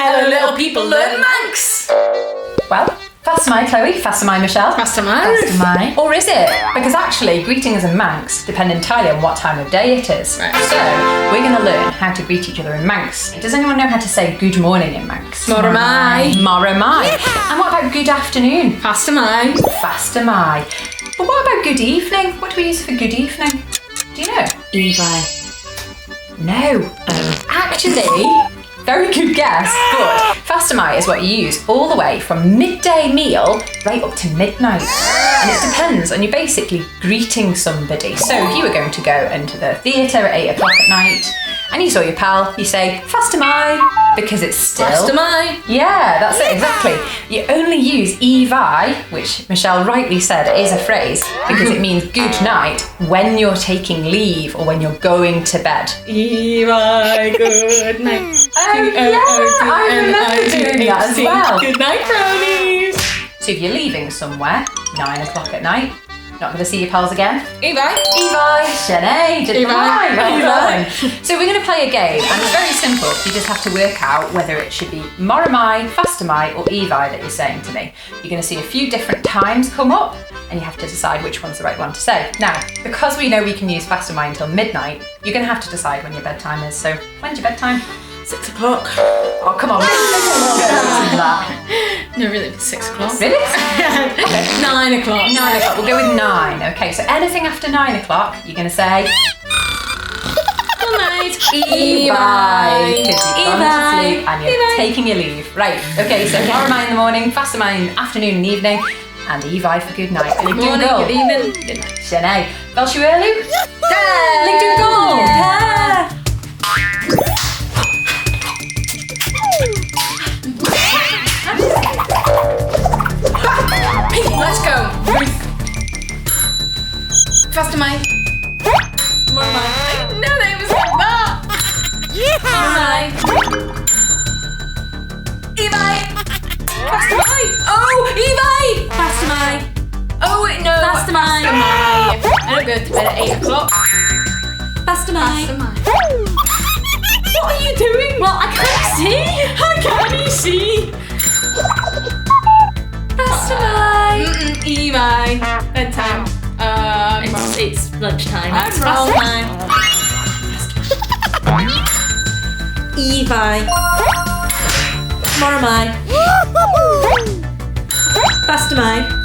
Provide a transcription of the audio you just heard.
Hello little people, learn Manx! Well, faster my Chloe, faster my Michelle. Faster my Ruth. Faster my. Or is it? Because actually, greetings in Manx depend entirely on what time of day it is. Right. So, we're going to learn how to greet each other in Manx. Does anyone know how to say good morning in Manx? Mora mai. Mora mai. And what about good afternoon? Faster my. Faster mai. But what about good evening? What do we use for good evening? Do you know? Evi. No. Actually, very good guess, but faster mai is what you use all the way from midday meal right up to midnight. And it depends on you basically greeting somebody. So if you were going to go into the theatre at 8 o'clock at night and you saw your pal, you say faster mai because it's still... Faster my. Yeah, that's it, exactly. You only use Evi, which Michelle rightly said is a phrase, because it means good night when you're taking leave or when you're going to bed. Evi, good night. I remember doing that as well. Good night, brownies. So if you're leaving somewhere, 9 o'clock at night, not going to see your pals again. Evi. Evi, Sinead, Evi. well done. So we're going to play a game, and it's very simple. You just have to work out whether it should be Mora mai, faster mai, or Evi that you're saying to me. You're going to see a few different times come up, and you have to decide which one's the right one to say. Now, because we know we can use faster mai until midnight, you're going to have to decide when your bedtime is. So, when's your bedtime? 6 o'clock. Oh, come on. No, really, it's 6 o'clock. Really? Okay. 9 o'clock. 9 o'clock. We'll go with 9. Okay, so anything after 9 o'clock, you're going to say... Good night. Evi. Because you've gone to Evi. sleep and you're taking your leave. Right, okay, so Mora mai in the morning, faster mai in the afternoon and evening, and Evi for good night. Good morning, good evening, good night. Sinead. Fel siwelu? Da! Link go! Pete, let's go. Faster mai. Mora mai. I didn't know that it was like that. Mora mai. Evi. Faster mai. Oh, Evi. Faster mai. Oh, wait, no. Faster mai. I don't go to bed at 8 o'clock. Faster mai. Faster mai. What are you doing? Well, I can't see. How can you see? Faster mai. Evi. Bedtime. It's lunchtime. I'm wrong. Evi. Mora mai. Faster mai.